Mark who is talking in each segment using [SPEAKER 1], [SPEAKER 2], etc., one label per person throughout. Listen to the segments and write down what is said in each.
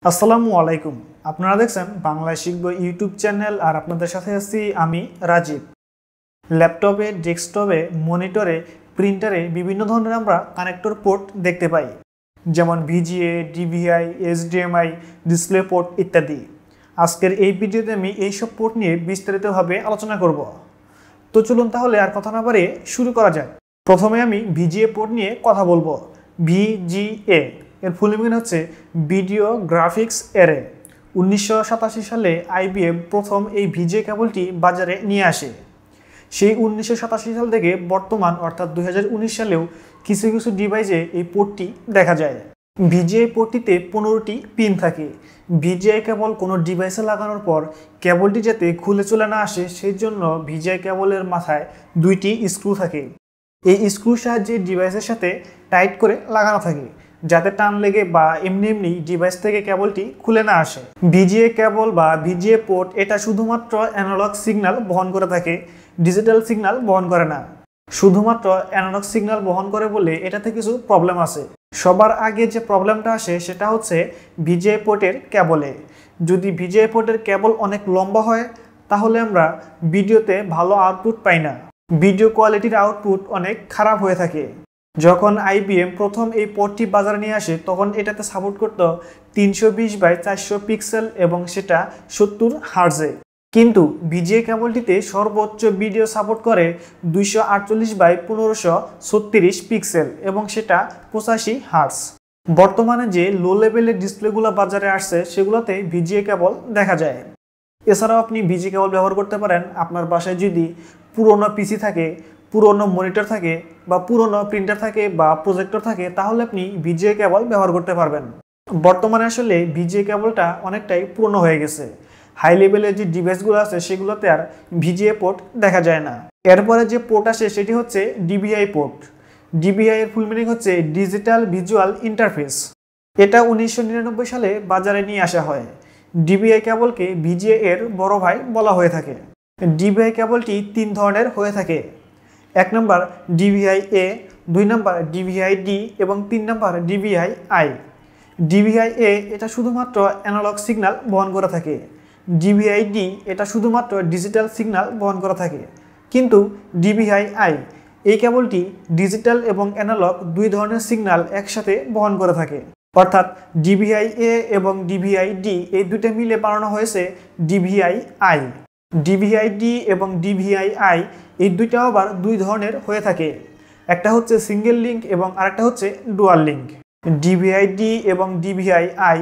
[SPEAKER 1] আসসালামু আলাইকুম। আপনারা দেখছেন বাংলা শিখব ইউটিউব চ্যানেল আর আপনাদের সাথে আছি আমি রাজীব। ল্যাপটপে, ডেস্কটপে, মনিটরে, প্রিন্টারে বিভিন্ন ধরনের আমরা কানেক্টর পোর্ট দেখতে পাই, যেমন VGA, DVI, HDMI, display port ইত্যাদি। আজকের এই ভিডিওতে আমি এইসব পোর্ট নিয়ে বিস্তারিতভাবে আলোচনা করব। তো চলুন তাহলে আর কথা না বাড়িয়ে শুরু করা যাক। প্রথমে আমি VGA পোর্ট নিয়ে কথা বলবো। VGA এর ফুল মিনিং হচ্ছে ভিডিও গ্রাফিক্স অ্যারে। 1987 সালে IBM প্রথম এই VGA কেবলটি বাজারে নিয়ে আসে। সেই 1987 সাল থেকে বর্তমান অর্থাৎ 2019 সালেও কিছু কিছু ডিভাইসে এই পোর্টটি দেখা যায়। VGA পোর্টটিতে 15টি পিন থাকে। VGA কেবল কোনো ডিভাইসে লাগানোর পর কেবলটি যাতে খুলে চলে না আসে সেই জন্য VGA কেবলের মাথায় 2টি স্ক্রু থাকে। এই স্ক্রুর সাহায্যে ডিভাইসের সাথে টাইট করে লাগানো থাকে, যাতে টান লেগে বা এমনি ডিভাইস থেকে কেবলটি খুলে না আসে। VGA কেবল বা VGA পোর্ট এটা শুধুমাত্র অ্যানালগ সিগন্যাল বহন করে থাকে, ডিজিটাল সিগন্যাল বহন করে না। শুধুমাত্র অ্যানালগ সিগন্যাল বহন করে বলে এটাতে কিছু প্রবলেম আছে। সবার আগে যে প্রবলেমটা আসে সেটা হচ্ছে VGA পোর্টের কেবলে। যদি VGA পোর্টের কেবল অনেক লম্বা হয় তাহলে আমরা ভিডিওতে ভালো আউটপুট পাই না। ভিডিও কোয়ালিটির আউটপুট অনেক খারাপ হয়ে থাকে। যখন IBM প্রথম এই পোর্টটি বাজারে নিয়ে আসে তখন এটাতে সাপোর্ট করত 320x400 পিক্সেল এবং সেটা 70 হার্জে। কিন্তু VGA কেবলটিতে সর্বোচ্চ ভিডিও সাপোর্ট করে 248x1536 পিক্সেল এবং সেটা 85 হার্জ। বর্তমানে যে লো লেভেলের ডিসপ্লেগুলো বাজারে আসছে সেগুলোতে VGA কেবল দেখা যায়। এছাড়াও আপনি VGA কেবল ব্যবহার করতে পারেন আপনার বাসায় যদি পুরোনো পিসি থাকে, পুরোনো মনিটর থাকে বা পুরোনো প্রিন্টার থাকে বা প্রজেক্টর থাকে, তাহলে আপনি VGA কেবল ব্যবহার করতে পারবেন। বর্তমানে আসলে VGA কেবলটা অনেকটাই পুরনো হয়ে গেছে। হাই লেভেলের যে ডিভাইসগুলো আছে সেগুলোতে আর VGA পোর্ট দেখা যায় না। এরপরে যে পোর্ট আসে সেটি হচ্ছে DVI পোর্ট। DVI এর ফুল মিনিং হচ্ছে ডিজিটাল ভিজুয়াল ইন্টারফেস। এটা 1999 সালে বাজারে নিয়ে আসা হয়। DVI কেবলকে VGA এর বড় ভাই বলা হয়ে থাকে। DVI কেবলটি 3 ধরনের হয়ে থাকে। 1 নম্বর DVI-A, 2 নম্বর DVI-D এবং 3 নম্বর DVI-I। DVI-A এটা শুধুমাত্র অ্যানালগ সিগন্যাল বহন করে থাকে। DVI-D এটা শুধুমাত্র ডিজিটাল সিগন্যাল বহন করে থাকে। কিন্তু DVI-I এই কেবলটি ডিজিটাল এবং অ্যানালগ 2 ধরনের সিগন্যাল একসাথে বহন করে থাকে। অর্থাৎ DVI-A এবং DVI-D এই দুটো মিলে বানানো হয়েছে DVI-I। DVI-D এবং DVI-I এই দুইটাও আবার 2 ধরনের হয়ে থাকে। একটা হচ্ছে সিঙ্গেল লিঙ্ক এবং আরেকটা হচ্ছে ডুয়াল লিঙ্ক। DVI-D এবং DVI-I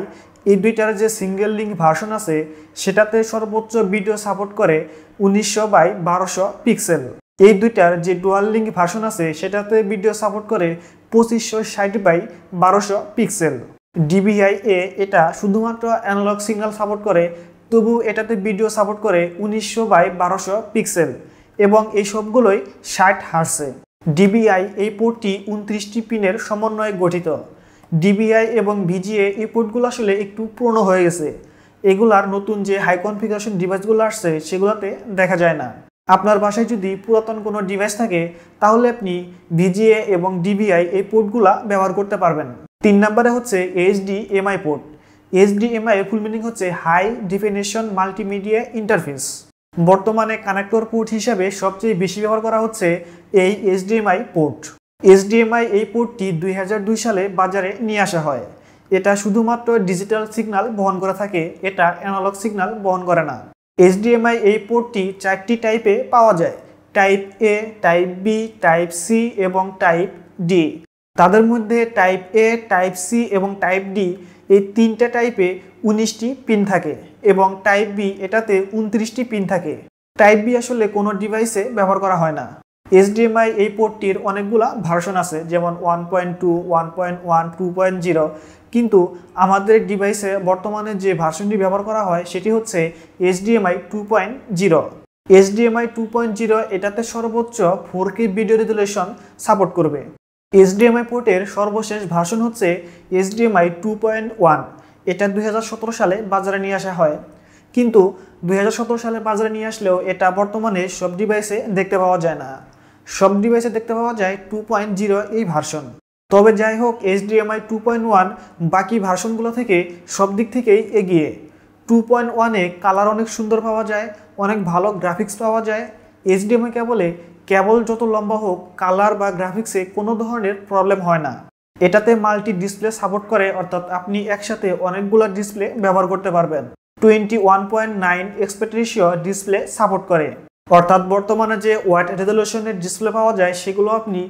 [SPEAKER 1] এই দুইটার যে সিঙ্গেল লিঙ্ক ভার্সন আছে সেটাতে সর্বোচ্চ ভিডিও সাপোর্ট করে 1900x1200 পিক্সেল। এই দুইটার যে ডুয়াল লিঙ্ক ভার্সন আছে সেটাতে ভিডিও সাপোর্ট করে 2560x1200 পিক্সেল। DVI-A এটা শুধুমাত্র অ্যানালগ সিগন্যাল সাপোর্ট করে, তবু এটাতে ভিডিও সাপোর্ট করে 1900x1200 পিক্সেল এবং এই সবগুলোই 60 হার্জে। DVI এই পোর্টটি 29টি পিনের সমন্বয়ে গঠিত। DVI এবং VGA এই পোর্টগুলো আসলে একটু পুরনো হয়ে গেছে। এগুলার নতুন যে হাই কনফিগারেশন ডিভাইসগুলো আসছে সেগুলোতে দেখা যায় না। আপনার বাসায় যদি পুরাতন কোনো ডিভাইস থাকে তাহলে আপনি VGA এবং DVI এই পোর্টগুলা ব্যবহার করতে পারবেন। 3 নম্বরে হচ্ছে HDMI পোর্ট। HDMI এর ফুল মিনিং হচ্ছে হাই ডেফিনিশন মাল্টিমিডিয়া ইন্টারফেস। বর্তমানে কানেক্টর পোর্ট হিসাবে সবচেয়ে বেশি ব্যবহার করা হচ্ছে এই HDMI পোর্ট। HDMI এই পোর্টটি 2002 সালে বাজারে নিয়ে আসা হয়। এটা শুধুমাত্র ডিজিটাল সিগন্যাল বহন করে থাকে, এটা অ্যানালগ সিগন্যাল বহন করে না। HDMI এই পোর্টটি 4টি টাইপে পাওয়া যায়: type A, type B, type C এবং টাইপ D। তাদের মধ্যে টাইপ A, টাইপ C এবং টাইপ D এই 3টে টাইপে 19টি পিন থাকে এবং টাইপ B এটাতে 29টি পিন থাকে। টাইপ B আসলে কোনো ডিভাইসে ব্যবহার করা হয় না। HDMI এই পোর্টটির অনেকগুলা ভার্সন আছে, যেমন 1.2, 1.1, 2.0, কিন্তু আমাদের ডিভাইসে বর্তমানে যে ভার্সনটি ব্যবহার করা হয় সেটি হচ্ছে HDMI 2.0। HDMI 2.0 এটাতে সর্বোচ্চ 4K ভিডিও রেজোলিউশন সাপোর্ট করবে। HDMI পোর্টের সর্বশেষ ভার্সন হচ্ছে HDMI 2.1। এটা 2017 সালে বাজারে নিয়ে আসা হয়, কিন্তু 2017 সালে বাজারে নিয়ে আসলেও এটা বর্তমানে সব ডিভাইসে দেখতে পাওয়া যায় না। সব ডিভাইসে দেখতে পাওয়া যায় 2.0 এই ভার্সন। তবে যাই হোক HDMI 2.1 বাকি ভার্সনগুলো থেকে সব দিক থেকেই এগিয়ে। 2.1-এ কালার অনেক সুন্দর পাওয়া যায়, অনেক ভালো গ্রাফিক্স পাওয়া যায়। HDMI কেবল যত লম্বা হোক কালার বা গ্রাফিক্সে কোনো ধরনের প্রবলেম হয় না। এটাতে মাল্টি ডিসপ্লে সাপোর্ট করে, অর্থাৎ আপনি একসাথে অনেকগুলো ডিসপ্লে ব্যবহার করতে পারবেন। 21.9 অ্যাসপেক্ট রেশিও ডিসপ্লে সাপোর্ট করে, অর্থাৎ বর্তমানে যে ওয়াইড রেজলিউশনের ডিসপ্লে পাওয়া যায় সেগুলো আপনি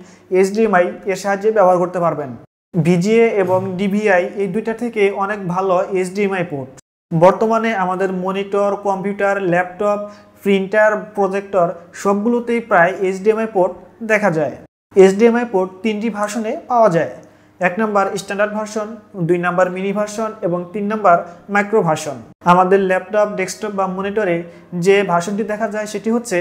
[SPEAKER 1] HDMI এর সাহায্যে ব্যবহার করতে পারবেন। VGA এবং DVI এই দুইটা থেকে অনেক ভালো HDMI পোর্ট। বর্তমানে আমাদের monitor, computer, laptop, printer, projector সবগুলোতেই প্রায় HDMI পোর্ট দেখা যায়। HDMI পোর্ট 3টি ভার্সনে পাওয়া যায়। 1 নম্বর স্ট্যান্ডার্ড ভার্সন, 2 নম্বর মিনি ভার্সন এবং 3 নম্বর মাইক্রো ভার্সন। আমাদের ল্যাপটপ, ডেস্কটপ বা মনিটরে যে ভার্সনটি দেখা যায় সেটি হচ্ছে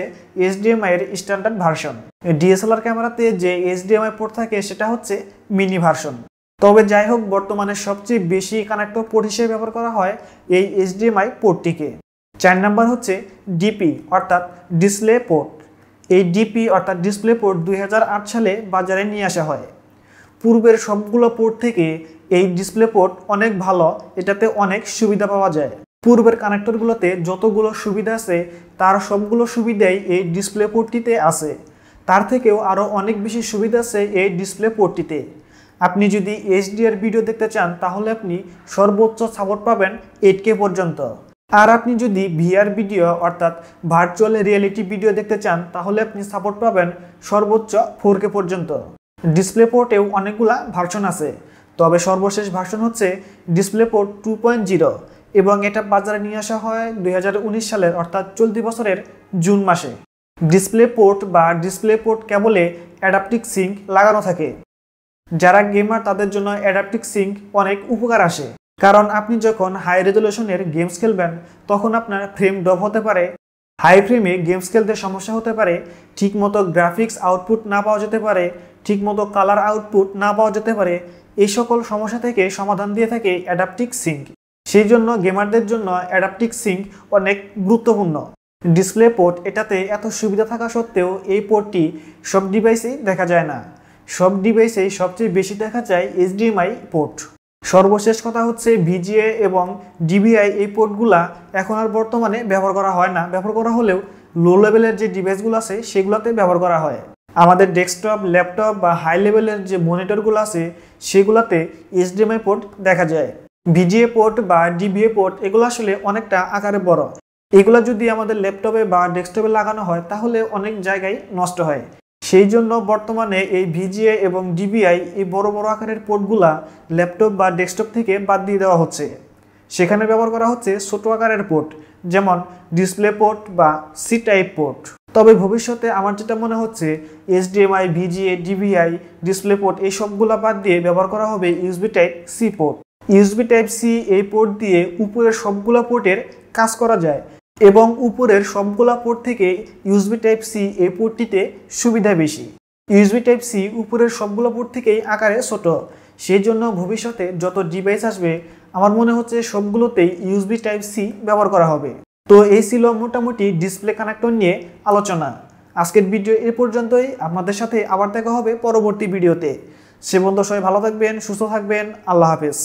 [SPEAKER 1] HDMI এর স্ট্যান্ডার্ড ভার্সন। DSLR ক্যামেরাতে যে HDMI পোর্ট থাকে সেটা হচ্ছে মিনি ভার্সন। তবে যাই হোক বর্তমানে সবচেয়ে বেশি কানেক্টর পোর্ট হিসেবে ব্যবহার করা হয় এই HDMI পোর্টটিকে। 4 নম্বর হচ্ছে DP অর্থাৎ ডিসপ্লে পোর্ট। এই DP অর্থাৎ ডিসপ্লে পোর্ট 2008 সালে বাজারে নিয়ে আসা হয়। পূর্বের সবগুলো পোর্ট থেকে এই ডিসপ্লে পোর্ট অনেক ভালো, এটাতে অনেক সুবিধা পাওয়া যায়। পূর্বের কানেক্টরগুলোতে যতগুলো সুবিধা আছে তার সবগুলো সুবিধাই এই ডিসপ্লে পোর্টটিতে আছে। তার থেকেও আরও অনেক বেশি সুবিধা আছে এই ডিসপ্লে পোর্টটিতে। আপনি যদি HDR ভিডিও দেখতে চান তাহলে আপনি সর্বোচ্চ সাপোর্ট পাবেন 8K পর্যন্ত। আর আপনি যদি VR ভিডিও অর্থাৎ ভার্চুয়াল রিয়েলিটি ভিডিও দেখতে চান তাহলে আপনি সাপোর্ট পাবেন সর্বোচ্চ 4K পর্যন্ত। ডিসপ্লে পোর্টেও অনেকগুলা ভার্সন আছে, তবে সর্বশেষ ভার্সন হচ্ছে ডিসপ্লে পোর্ট 2.0 এবং এটা বাজারে নিয়ে আসা হয় 2019 সালের অর্থাৎ চলতি বছরের জুন মাসে। ডিসপ্লে পোর্ট বা ডিসপ্লে পোর্ট কেবলে অ্যাডাপটিভ সিঙ্ক লাগানো থাকে। যারা গেমার তাদের জন্য অ্যাডাপটিভ সিঙ্ক অনেক উপকার আসে, কারণ আপনি যখন হাই রেজলিউশনের গেমস খেলবেন তখন আপনার ফ্রেম ড্রপ হতে পারে, হাই ফ্রেমে গেমস খেলতে সমস্যা হতে পারে, ঠিকমতো গ্রাফিক্স আউটপুট না পাওয়া যেতে পারে, ঠিকমতো কালার আউটপুট না পাওয়া যেতে পারে। এই সকল সমস্যা থেকে সমাধান দিয়ে থাকে অ্যাডাপটিভ সিঙ্ক। সেই জন্য গেমারদের জন্য অ্যাডাপটিভ সিঙ্ক অনেক গুরুত্বপূর্ণ। ডিসপ্লে পোর্ট এটাতে এত সুবিধা থাকা সত্ত্বেও এই পোর্টটি সব ডিভাইসেই দেখা যায় না। সব ডিভাইসেই সবচেয়ে বেশি দেখা যায় HDMI পোর্ট। সর্বশেষ কথা হচ্ছে VGA এবং DVI এই পোর্টগুলা এখন আর বর্তমানে ব্যবহার করা হয় না। ব্যবহার করা হলেও লো লেভেলের যে ডিভাইসগুলো আছে সেগুলোতে ব্যবহার করা হয়। আমাদের ডেস্কটপ, ল্যাপটপ বা হাই লেভেলের যে মনিটরগুলো আছে সেগুলোতে HDMI পোর্ট দেখা যায়। VGA পোর্ট বা DVI পোর্ট এগুলো আসলে অনেকটা আকারে বড়। এগুলো যদি আমাদের ল্যাপটপে বা ডেস্কটপে লাগানো হয় তাহলে অনেক জায়গায় নষ্ট হয়। সেই জন্য বর্তমানে এই VGA এবং DVI এই বড় বড় আকারের পোর্টগুলা ল্যাপটপ বা ডেস্কটপ থেকে বাদ দিয়ে দেওয়া হচ্ছে। সেখানে ব্যবহার করা হচ্ছে ছোট আকারের পোর্ট, যেমন ডিসপ্লে পোর্ট বা সি টাইপ পোর্ট। তবে ভবিষ্যতে আমার যেটা মনে হচ্ছে HDMI, VGA, DVI, display port এই সবগুলা বাদ দিয়ে ব্যবহার করা হবে USB type C port. USB type C এই পোর্ট দিয়ে উপরের সবগুলা পোর্টের কাজ করা যায় এবং উপরের সবগুলা পোর্ট থেকে USB টাইপ সি এই পোর্টটিতে সুবিধা বেশি। USB টাইপ সি উপরের সবগুলো পোর্ট থেকেই আকারে ছোট। সেই জন্য ভবিষ্যতে যত ডিভাইস আসবে আমার মনে হচ্ছে সবগুলোতেই USB টাইপ সি ব্যবহার করা হবে। তো এই ছিল মোটামুটি ডিসপ্লে কানেক্টর নিয়ে আলোচনা। আজকের ভিডিও এ পর্যন্তই। আপনাদের সাথে আবার দেখা হবে পরবর্তী ভিডিওতে। সে পর্যন্ত সবাই ভালো থাকবেন, সুস্থ থাকবেন। আল্লাহ হাফেজ।